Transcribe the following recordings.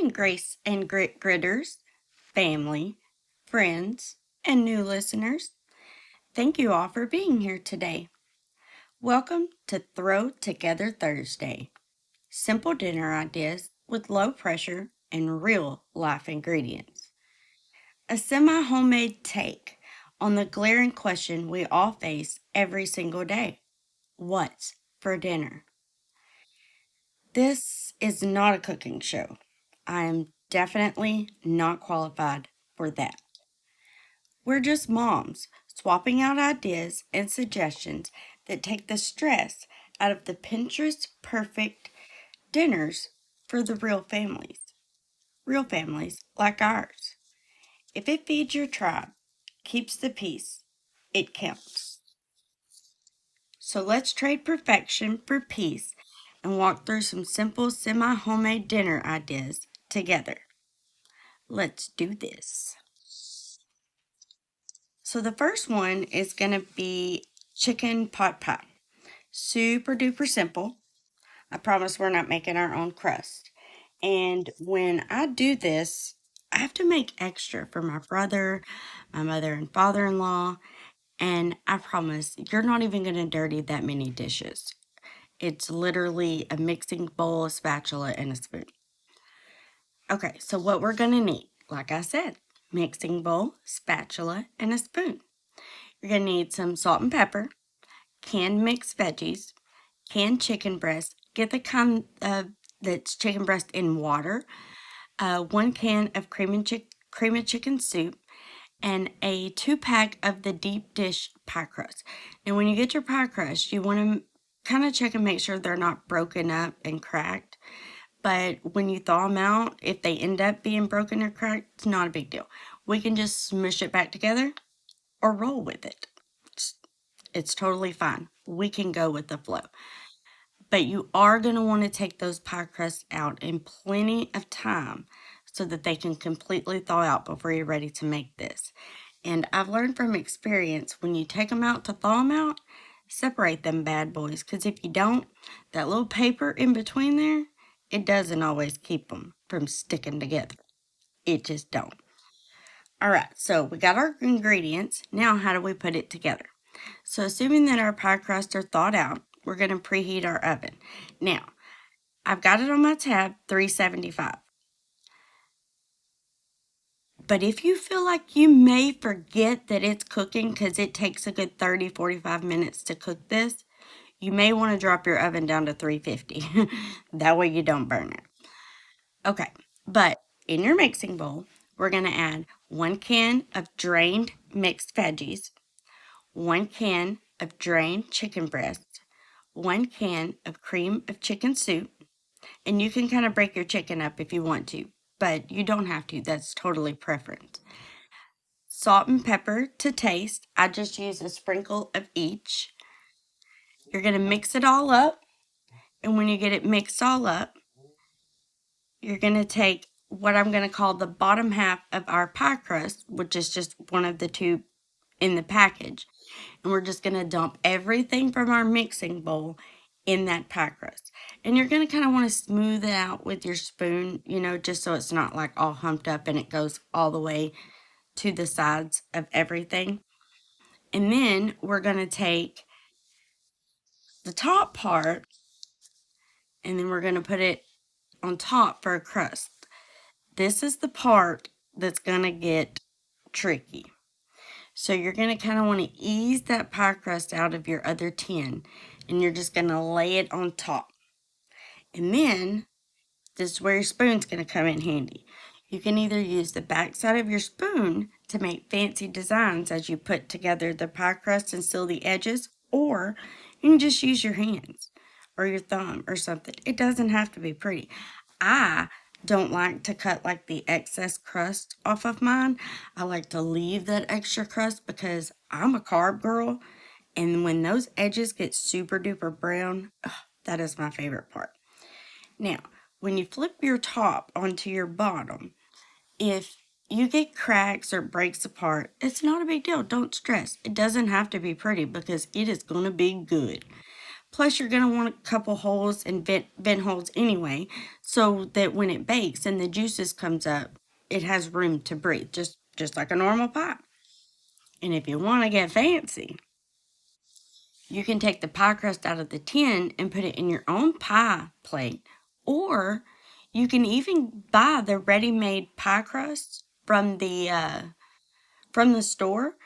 morning, Grace and Grit Gritters, family, friends, and new listeners. Thank you all for being here today. Welcome to Throw Together Thursday. Simple dinner ideas with low pressure and real life ingredients. A semi homemade take on the glaring question we all face every single day: what's for dinner? This is not a cooking show. I am definitely not qualified for that. We're just moms swapping out ideas and suggestions that take the stress out of the Pinterest perfect dinners for the real families like ours. If it feeds your tribe, keeps the peace, it counts. So let's trade perfection for peace and walk through some simple semi homemade dinner ideas together. Let's do this. So the first one is going to be chicken pot pie. Super duper simple. I promise we're not making our own crust. And when I do this, I have to make extra for my brother, my mother and father-in-law, and I promise you're not even going to dirty that many dishes. It's literally a mixing bowl, a spatula, and a spoon. Okay, so what we're going to need, like I said, mixing bowl, spatula, and a spoon. You're going to need some salt and pepper, canned mixed veggies, canned chicken breast. Get the kind that's chicken breast in water. 1 can of cream of chicken soup, and a 2-pack of the deep dish pie crust. And when you get your pie crust, you want to kind of check and make sure they're not broken up and cracked. But when you thaw them out, if they end up being broken or cracked, it's not a big deal. We can just smush it back together or roll with it. It's totally fine. We can go with the flow. But you are going to want to take those pie crusts out in plenty of time so that they can completely thaw out before you're ready to make this. And I've learned from experience, when you take them out to thaw them out, separate them bad boys. Because if you don't, that little paper in between there, it doesn't always keep them from sticking together. It just don't. All right, so we got our ingredients. Now how do we put it together? So assuming that our pie crusts are thawed out, we're going to preheat our oven. Now, I've got it on my tab, 375. But if you feel like you may forget that it's cooking because it takes a good 30-45 minutes to cook this, you may want to drop your oven down to 350. That way you don't burn it. Okay, but in your mixing bowl, we're going to add 1 can of drained mixed veggies, 1 can of drained chicken breast, 1 can of cream of chicken soup, and you can kind of break your chicken up if you want to, but you don't have to. That's totally preference. Salt and pepper to taste. I just use a sprinkle of each. You're going to mix it all up, and when you get it mixed all up, you're going to take what I'm going to call the bottom half of our pie crust, which is just one of the two in the package, and we're just going to dump everything from our mixing bowl in that pie crust. And you're going to kind of want to smooth it out with your spoon, just so it's not like all humped up and it goes all the way to the sides of everything. And then we're going to take the top part and then we're going to put it on top for a crust. This is the part that's going to get tricky. So you're going to kind of want to ease that pie crust out of your other tin, and you're just going to lay it on top. And then this is where your spoon's going to come in handy. You can either use the back side of your spoon to make fancy designs as you put together the pie crust and seal the edges, or you can just use your hands or your thumb or something. It doesn't have to be pretty. I don't like to cut like the excess crust off of mine. I like to leave that extra crust because I'm a carb girl, and when those edges get super duper brown, that is my favorite part. Now, when you flip your top onto your bottom, if you get cracks or breaks apart, it's not a big deal. Don't stress. It doesn't have to be pretty because it is going to be good. Plus, you're going to want a couple holes and vent holes anyway, so that when it bakes and the juices comes up, it has room to breathe, just like a normal pie. And if you want to get fancy, you can take the pie crust out of the tin and put it in your own pie plate. Or you can even buy the ready-made pie crusts from the store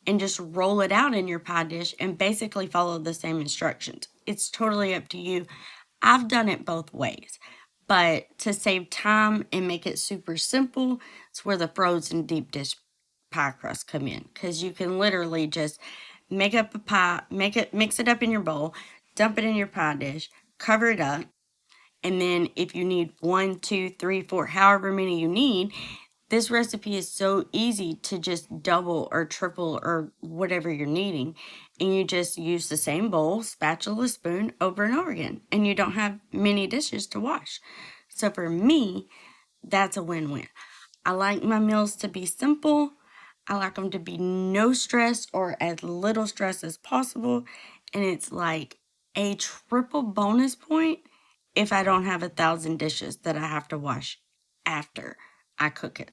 and just roll it out in your pie dish and basically follow the same instructions. It's totally up to you. I've done it both ways, but to save time and make it super simple, it's where the frozen deep dish pie crust come in, because you can literally just make up a pie, mix it up in your bowl, dump it in your pie dish, cover it up, and then if you need one, two, three, four, however many you need, this recipe is so easy to just double or triple or whatever you're needing. And you just use the same bowl, spatula, spoon over and over again. And you don't have many dishes to wash. So for me, that's a win-win. I like my meals to be simple. I like them to be no stress or as little stress as possible. And it's like a triple bonus point if I don't have 1,000 dishes that I have to wash after I cook it.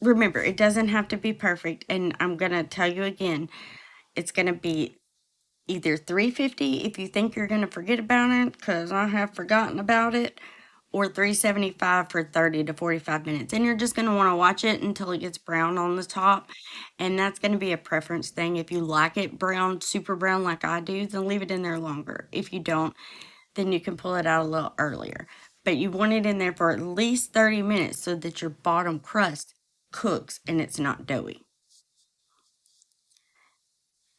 Remember, it doesn't have to be perfect. And I'm going to tell you again, it's going to be either 350 if you think you're going to forget about it, because I have forgotten about it, or 375 for 30 to 45 minutes. And you're just going to want to watch it until it gets brown on the top. And that's going to be a preference thing. If you like it brown, super brown like I do, then leave it in there longer. If you don't, then you can pull it out a little earlier. But you want it in there for at least 30 minutes so that your bottom crust cooks and it's not doughy.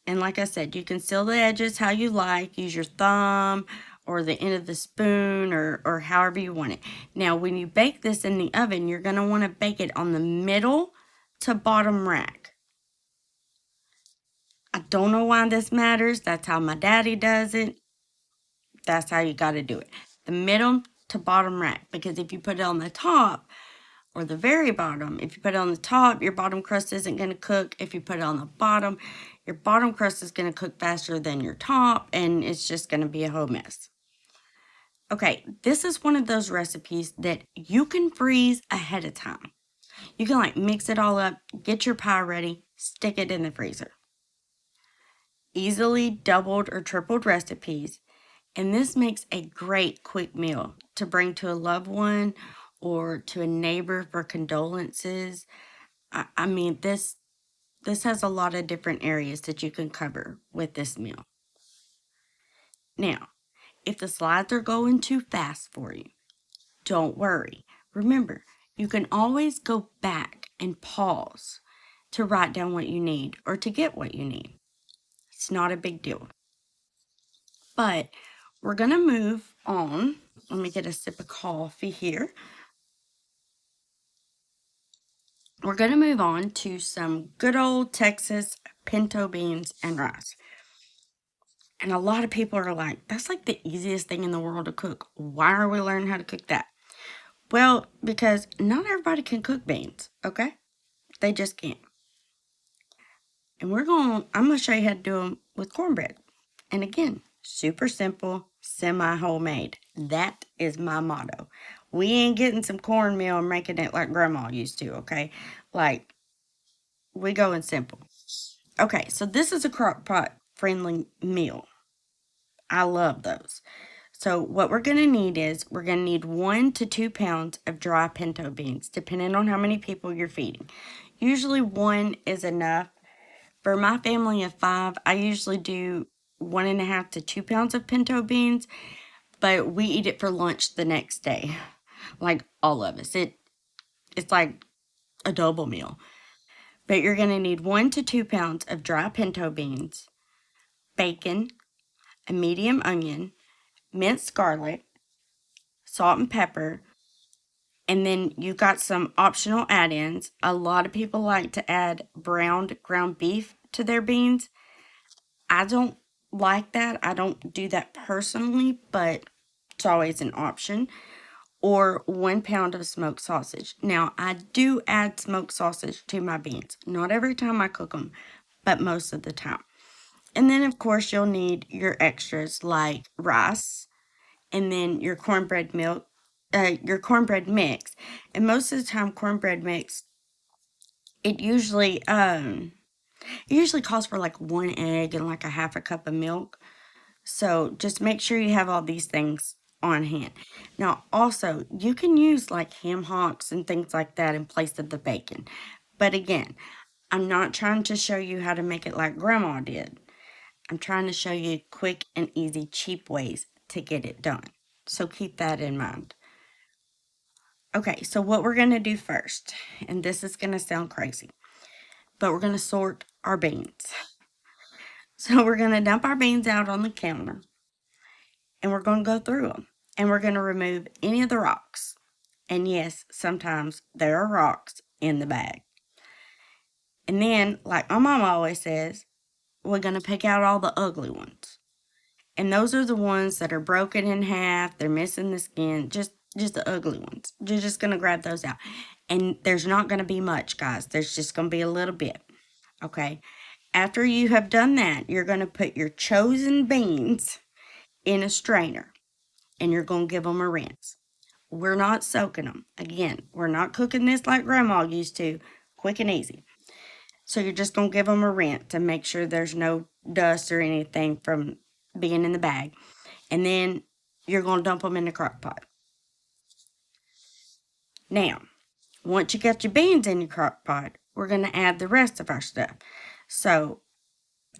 And like I said, you can seal the edges how you like. Use your thumb or the end of the spoon or however you want it. Now, when you bake this in the oven, you're going to want to bake it on the middle to bottom rack. I don't know why this matters. That's how my daddy does it. That's how you got to do it. The middle to bottom rack. Because if you put it on the top, or the very bottom, if you put it on the top, your bottom crust isn't going to cook. If you put it on the bottom, your bottom crust is going to cook faster than your top, and it's just going to be a whole mess. Okay, this is one of those recipes that you can freeze ahead of time. You can like mix it all up, get your pie ready, stick it in the freezer. Easily doubled or tripled recipes, and this makes a great quick meal to bring to a loved one or to a neighbor for condolences. I mean, this has a lot of different areas that you can cover with this meal. Now, if the slides are going too fast for you, don't worry. Remember, you can always go back and pause to write down what you need or to get what you need. It's not a big deal. But we're going to move on. Let me get a sip of coffee here. We're going to move on to some good old Texas pinto beans and rice. And a lot of people are like, that's like the easiest thing in the world to cook. Why are we learning how to cook that? Well, because not everybody can cook beans, okay? They just can't. And I'm going to show you how to do them with cornbread. And again, super simple, semi-homemade. That is my motto. We ain't getting some cornmeal and making it like grandma used to, okay? Like, we going simple. Okay, so this is a crock pot friendly meal. I love those. So what we're going to need is we're going to need 1 to 2 pounds of dry pinto beans, depending on how many people you're feeding. Usually 1 is enough. For my family of 5, I usually do 1.5 to 2 pounds of pinto beans, but we eat it for lunch the next day. Like all of us. It's like a double meal. But you're going to need 1 to 2 pounds of dry pinto beans, bacon, a medium onion, minced garlic, salt and pepper, and then you got some optional add-ins. A lot of people like to add browned ground beef to their beans. I don't like that. I don't do that personally, but it's always an option. Or 1 pound of smoked sausage. Now, I do add smoked sausage to my beans. Not every time I cook them, but most of the time. And then, of course, you'll need your extras like rice and then your cornbread mix. And most of the time, cornbread mix, it usually, it usually calls for like one egg and like a half a cup of milk. So just make sure you have all these things on hand. Now, also, you can use like ham hocks and things like that in place of the bacon. But again, I'm not trying to show you how to make it like grandma did. I'm trying to show you quick and easy, cheap ways to get it done. So keep that in mind. Okay, so what we're going to do first, and this is going to sound crazy, but we're going to sort our beans. So we're going to dump our beans out on the counter and we're going to go through them and we're going to remove any of the rocks. And yes, sometimes there are rocks in the bag. And then, like my mom always says, we're going to pick out all the ugly ones. And those are the ones that are broken in half, they're missing the skin, just the ugly ones. You're just going to grab those out. And there's not going to be much, guys. There's just going to be a little bit. Okay? After you have done that, you're going to put your chosen beans in a strainer and you're going to give them a rinse. We're not soaking them. Again, we're not cooking this like grandma used to, quick and easy. So you're just going to give them a rinse to make sure there's no dust or anything from being in the bag. And then you're going to dump them in the crock pot. Now, once you get your beans in your crock pot, we're going to add the rest of our stuff. So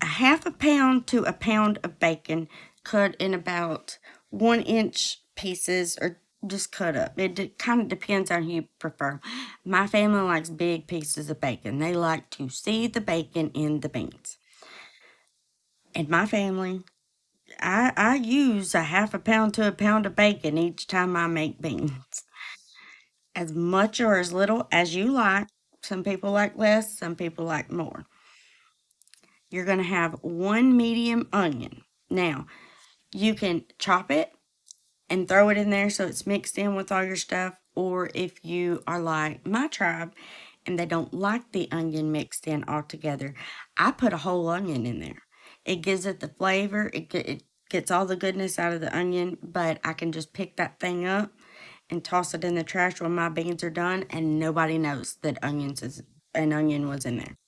a half a pound to a pound of bacon cut in about 1-inch pieces or just cut up. It kind of depends on who you prefer. My family likes big pieces of bacon. They like to see the bacon in the beans. And my family, I use a half a pound to a pound of bacon each time I make beans. As much or as little as you like. Some people like less, some people like more. You're going to have 1 medium onion. Now, you can chop it and throw it in there so it's mixed in with all your stuff. Or if you are like my tribe and they don't like the onion mixed in all together, I put a whole onion in there. It gives it the flavor. It gets all the goodness out of the onion, but I can just pick that thing up and toss it in the trash when my beans are done and nobody knows that an onion was in there.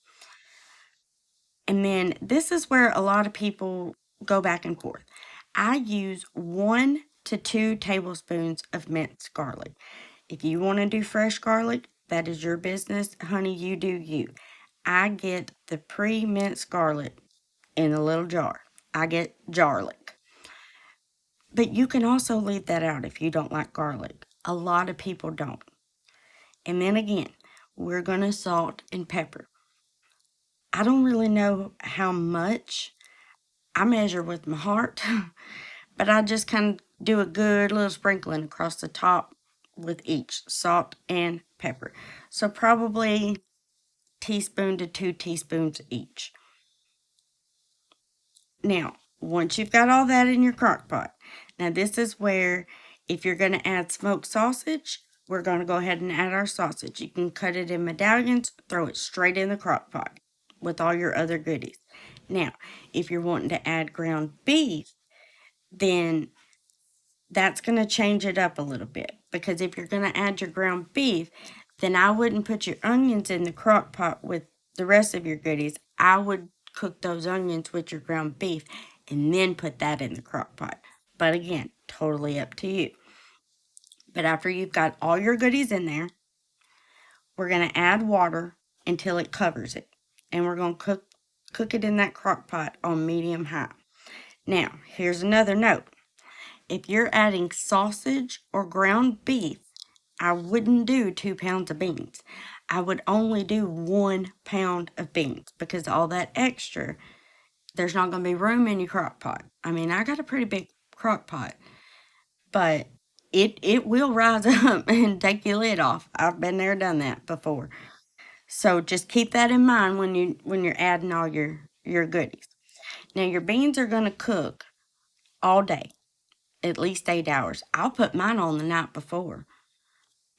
And then this is where a lot of people go back and forth. I use 1 to 2 tablespoons of minced garlic. If you want to do fresh garlic, that is your business. Honey, you do you. I get the pre-minced garlic in a little jar. I get garlic. But you can also leave that out if you don't like garlic. A lot of people don't. And then again, we're going to salt and pepper. I don't really know how much. I measure with my heart, but I just kind of do a good little sprinkling across the top with each salt and pepper. So probably teaspoon to 2 teaspoons each. Now, once you've got all that in your crock pot, now this is where if you're going to add smoked sausage, we're going to go ahead and add our sausage. You can cut it in medallions, throw it straight in the crock pot with all your other goodies. Now, if you're wanting to add ground beef, then that's going to change it up a little bit. Because if you're going to add your ground beef, then I wouldn't put your onions in the crock pot with the rest of your goodies. I would cook those onions with your ground beef and then put that in the crock pot. But again, totally up to you. But after you've got all your goodies in there, we're going to add water until it covers it. And we're going to cook it in that crock pot on medium high. Now, here's another note. If you're adding sausage or ground beef, I wouldn't do 2 pounds of beans. I would only do 1 pound of beans because all that extra, there's not going to be room in your crock pot. I mean, I got a pretty big crock pot, but it will rise up and take your lid off. I've been there, done that before. So just keep that in mind when you're adding all your goodies. Now your beans are going to cook all day, at least 8 hours. I'll put mine on the night before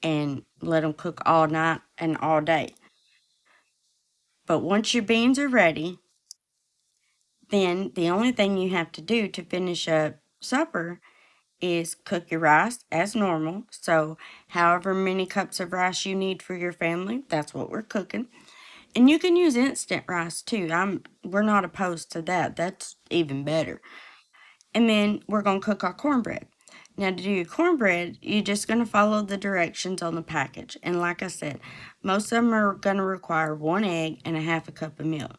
and let them cook all night and all day. But once your beans are ready, Then the only thing you have to do to finish up supper is cook your rice as normal. So, however many cups of rice you need for your family, that's what we're cooking. And you can use instant rice too. We're not opposed to that. That's even better. And then we're going to cook our cornbread. Now, to do your cornbread, you're just going to follow the directions on the package. And like I said, most of them are going to require 1 egg and a half a cup of milk.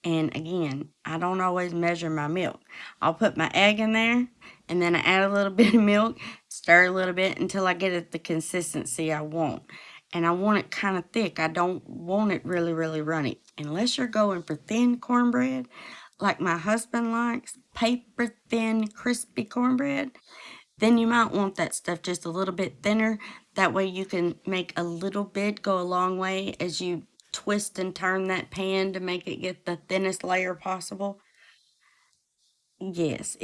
And again, I don't always measure my milk. I'll put my egg in there and then I add a little bit of milk, stir a little bit until I get it the consistency I want. And I want it kind of thick. I don't want it really, really runny. Unless you're going for thin cornbread, like my husband likes, paper thin, crispy cornbread, then you might want that stuff just a little bit thinner. That way you can make a little bit go a long way as you twist and turn that pan to make it get the thinnest layer possible. Yes,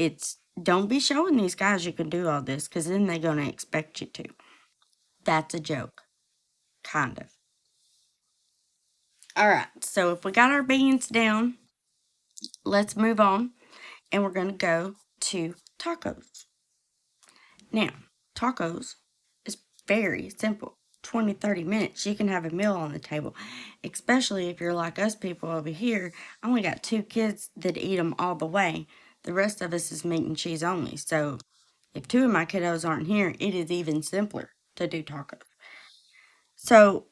don't be showing these guys you can do all this because then they're going to expect you to. That's a joke, kind of. All right, so if we got our beans down, let's move on and we're going to go to tacos. Now, tacos is very simple. 20-30 minutes, you can have a meal on the table. Especially if you're like us people over here. I only got 2 kids that eat them all the way. The rest of us is meat and cheese only. So if 2 of my kiddos aren't here, it is even simpler to do tacos. So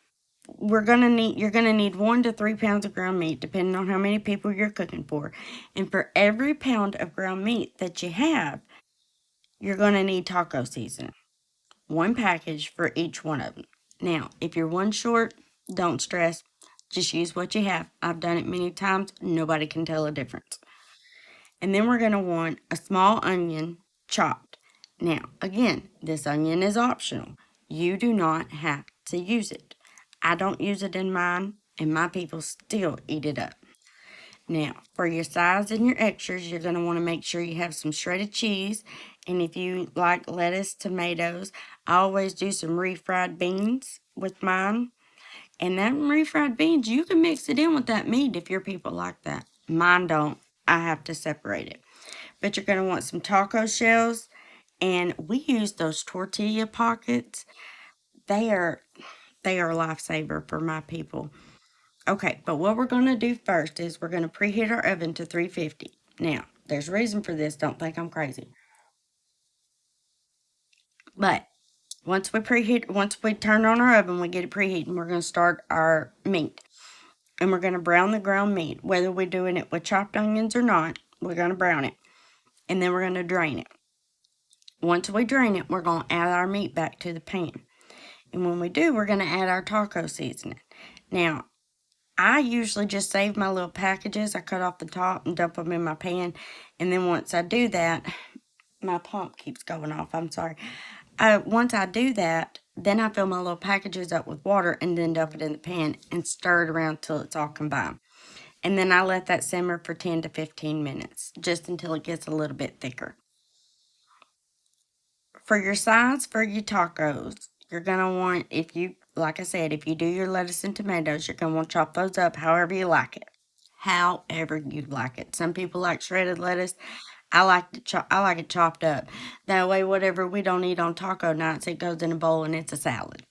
you're gonna need 1 to 3 pounds of ground meat, depending on how many people you're cooking for. And for every pound of ground meat that you have, you're gonna need taco seasoning. 1 package for each one of them. Now, if you're one short, don't stress. Just use what you have. I've done it many times. Nobody can tell a difference. And then we're going to want a small onion chopped. Now, again, this onion is optional. You do not have to use it. I don't use it in mine, and my people still eat it up. Now, for your sides and your extras, you're going to want to make sure you have some shredded cheese. And if you like lettuce, tomatoes, I always do some refried beans with mine. And that refried beans, you can mix it in with that meat if your people like that. Mine don't. I have to separate it. But you're going to want some taco shells. And we use those tortilla pockets. They are a lifesaver for my people. Okay, but what we're going to do first is we're going to preheat our oven to 350. Now, there's a reason for this. Don't think I'm crazy. But once we turn on our oven, we get it preheating, we're going to start our meat. And we're going to brown the ground meat. Whether we're doing it with chopped onions or not, we're going to brown it. And then we're going to drain it. Once we drain it, we're going to add our meat back to the pan. And when we do, we're going to add our taco seasoning. Now, I usually just save my little packages. I cut off the top and dump them in my pan. And then once I do that, my pump keeps going off. I'm sorry. Once I do that, then I fill my little packages up with water and then dump it in the pan and stir it around till it's all combined. And then I let that simmer for 10 to 15 minutes, just until it gets a little bit thicker. For your sides for your tacos, you're going to want, like I said, if you do your lettuce and tomatoes, you're going to want to chop those up however you like it. However you like it. Some people like shredded lettuce. I like it chopped up. That way, whatever we don't eat on taco nights, it goes in a bowl and it's a salad.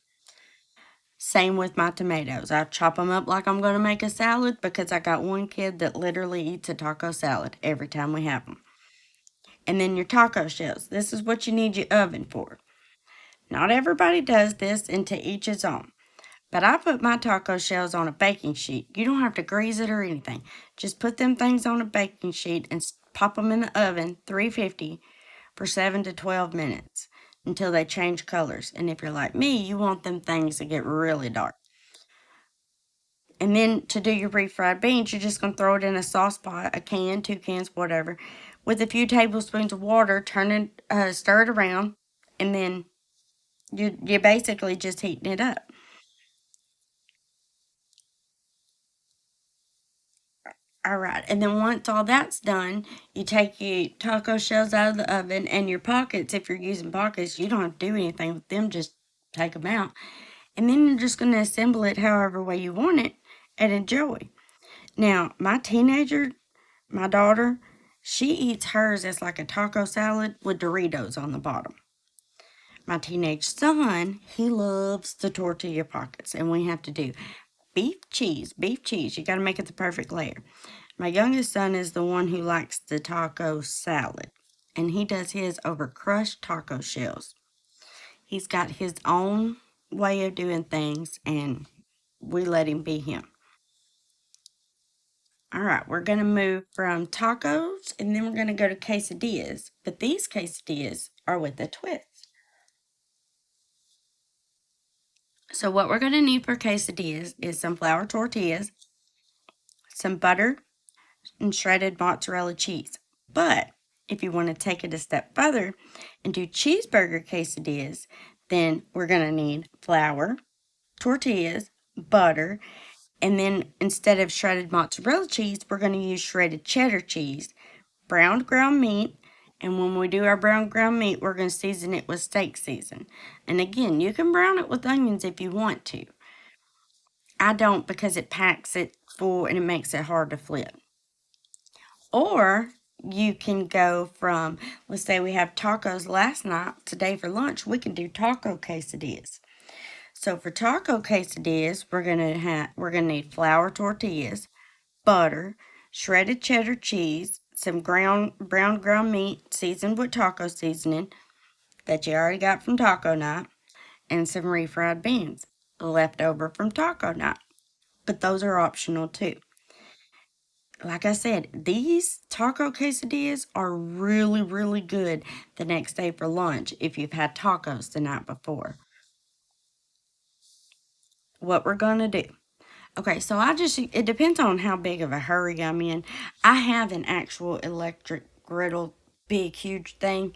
Same with my tomatoes. I chop them up like I'm going to make a salad because I got one kid that literally eats a taco salad every time we have them. And then your taco shells. This is what you need your oven for. Not everybody does this, and to each his own. But I put my taco shells on a baking sheet. You don't have to grease it or anything. Just put them things on a baking sheet and pop them in the oven, 350, for 7 to 12 minutes until they change colors. And if you're like me, you want them things to get really dark. And then to do your refried beans, you're just going to throw it in a sauce pot, a can, 2 cans, whatever, with a few tablespoons of water, stir it around, and then you're basically just heating it up. All right, and then once all that's done, you take your taco shells out of the oven and your pockets. If you're using pockets, you don't have to do anything with them, just take them out. And then you're just going to assemble it however way you want it and enjoy. Now, my teenager, My daughter, she eats hers as like a taco salad with Doritos on the bottom. My teenage son, he loves the tortilla pockets, and we have to do beef cheese, beef cheese. You got to make it the perfect layer. My youngest son is the one who likes the taco salad, and he does his over crushed taco shells. He's got his own way of doing things, and we let him be him. All right, we're going to move from tacos, and then we're going to go to quesadillas. But these quesadillas are with a twist. So what we're going to need for quesadillas is some flour tortillas, some butter, and shredded mozzarella cheese. But if you want to take it a step further and do cheeseburger quesadillas, then we're going to need flour, tortillas, butter, and then instead of shredded mozzarella cheese, we're going to use shredded cheddar cheese, browned ground meat, and when we do our brown ground meat, we're going to season it with steak season. And again, you can brown it with onions if you want to. I don't, because it packs it full and it makes it hard to flip. Or you can go from, let's say we have tacos last night, today for lunch, we can do taco quesadillas. So for taco quesadillas, we're gonna need flour tortillas, butter, shredded cheddar cheese, some brown ground meat seasoned with taco seasoning that you already got from taco night, and some refried beans left over from taco night. But those are optional too. Like I said, these taco quesadillas are really, really good the next day for lunch if you've had tacos the night before. What we're going to do. Okay, so it depends on how big of a hurry I'm in. I have an actual electric griddle, big, huge thing,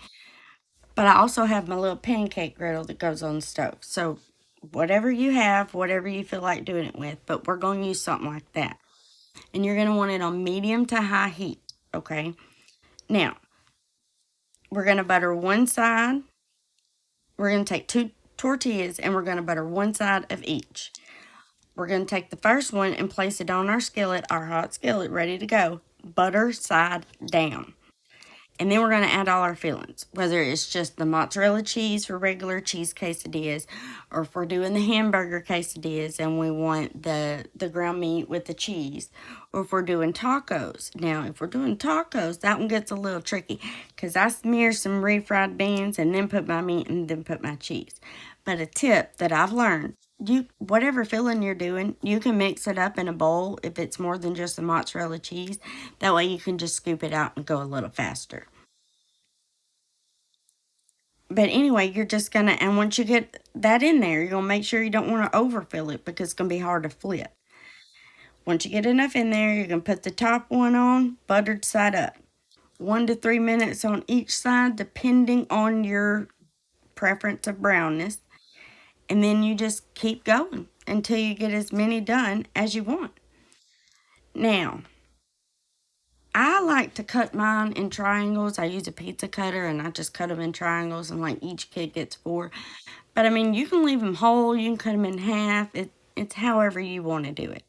but I also have my little pancake griddle that goes on the stove. So whatever you have, whatever you feel like doing it with, but we're going to use something like that. And you're going to want it on medium to high heat, okay? Now, we're going to butter one side. We're going to take 2 tortillas and we're going to butter one side of each. We're going to take the first one and place it on our skillet, our hot skillet, ready to go. Butter side down. And then we're going to add all our fillings, whether it's just the mozzarella cheese for regular cheese quesadillas, or if we're doing the hamburger quesadillas and we want the ground meat with the cheese, or if we're doing tacos. Now, if we're doing tacos, that one gets a little tricky because I smear some refried beans and then put my meat and then put my cheese. But a tip that I've learned, whatever filling you're doing, you can mix it up in a bowl if it's more than just the mozzarella cheese. That way you can just scoop it out and go a little faster. But anyway, you're just gonna, and once you get that in there, you're gonna make sure you don't want to overfill it because it's gonna be hard to flip. Once you get enough in there, you're gonna put the top one on, buttered side up. 1 to 3 minutes on each side, depending on your preference of brownness. And then you just keep going until you get as many done as you want. Now, I like to cut mine in triangles. I use a pizza cutter and I just cut them in triangles, and like each kid gets 4. But I mean, you can leave them whole, you can cut them in half. It's however you want to do it.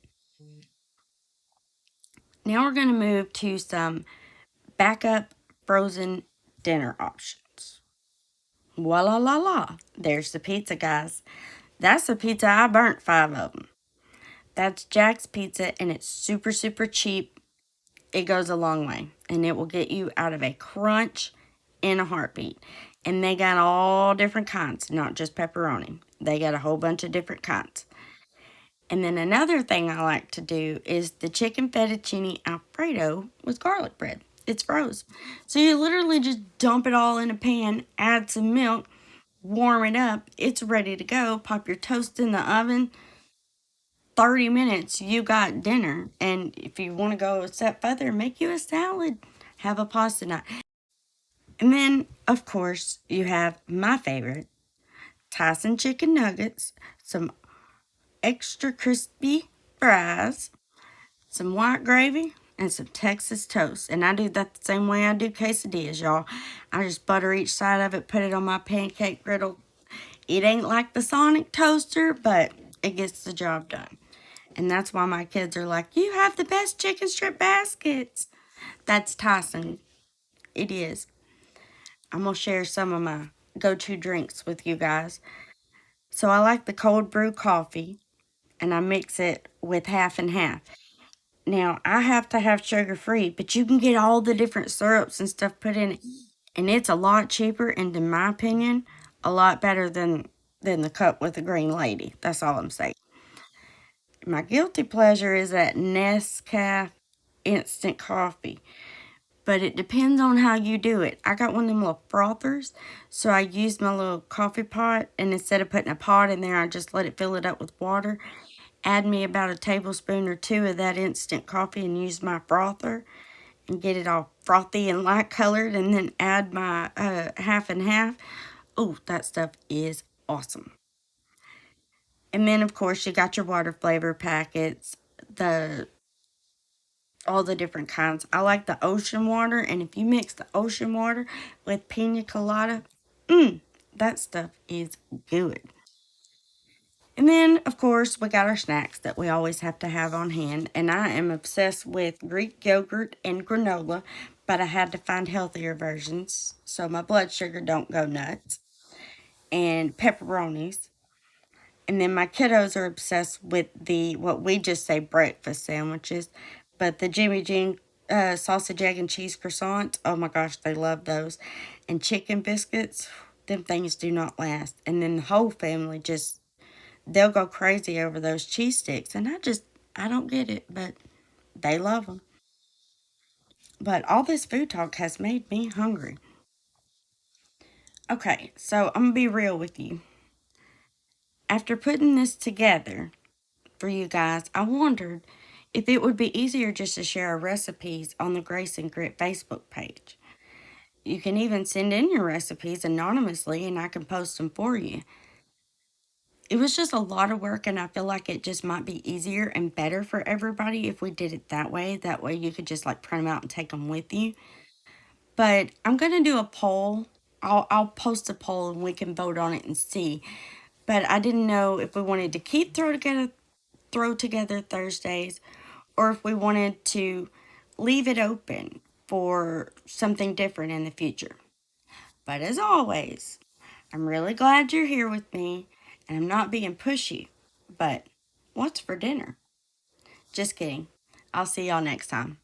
Now we're going to move to some backup frozen dinner options. Voila la la. There's the pizza, guys. That's the pizza. I burnt 5 of them. That's Jack's Pizza, and it's super, super cheap. It goes a long way, and it will get you out of a crunch in a heartbeat. And they got all different kinds, not just pepperoni. They got a whole bunch of different kinds. And then another thing I like to do is the chicken fettuccine alfredo with garlic bread. It's frozen. So you literally just dump it all in a pan, add some milk, warm it up. It's ready to go. Pop your toast in the oven. 30 minutes, you got dinner. And if you want to go a step further, make you a salad. Have a pasta night. And then, of course, you have my favorite, Tyson chicken nuggets, some extra crispy fries, some white gravy, and some Texas toast. And I do that the same way I do quesadillas, y'all. I just butter each side of it, put it on my pancake griddle. It ain't like the Sonic toaster, but it gets the job done. And that's why my kids are like, you have the best chicken strip baskets. That's Tyson. It is. I'm going to share some of my go to drinks with you guys. So I like the cold brew coffee and I mix it with half and half. Now I have to have sugar free, but you can get all the different syrups and stuff put in it. And it's a lot cheaper and in my opinion, a lot better than the cup with the green lady. That's all I'm saying. My guilty pleasure is that Nescafe instant coffee. But it depends on how you do it. I got one of them little frothers, so I use my little coffee pot, and instead of putting a pot in there, I just let it fill it up with water. Add me about a tablespoon or two of that instant coffee and use my frother and get it all frothy and light colored, and then add my half and half. Oh, that stuff is awesome. And then, of course, you got your water flavor packets, the all the different kinds. I like the ocean water, and if you mix the ocean water with pina colada, that stuff is good. And then, of course, we got our snacks that we always have to have on hand. And I am obsessed with Greek yogurt and granola, but I had to find healthier versions so my blood sugar don't go nuts. And pepperonis. And then my kiddos are obsessed with the what we just say breakfast sandwiches, but the Jimmy Jean sausage, egg, and cheese croissants. Oh my gosh, they love those. And chicken biscuits. Them things do not last. And then the whole family just they'll go crazy over those cheese sticks, and I don't get it, but they love them. But all this food talk has made me hungry. Okay, so I'm gonna be real with you. After putting this together, for you guys, I wondered if it would be easier just to share our recipes on the Grace and Grit Facebook page. You can even send in your recipes anonymously and I can post them for you. It was just a lot of work, and I feel like it just might be easier and better for everybody if we did it that way. That way, you could just like print them out and take them with you. But I'm gonna do a poll. I'll post a poll and we can vote on it and see. But I didn't know if we wanted to keep throw together Thursdays, or if we wanted to leave it open for something different in the future. But as always, I'm really glad you're here with me, and I'm not being pushy. But what's for dinner? Just kidding. I'll see y'all next time.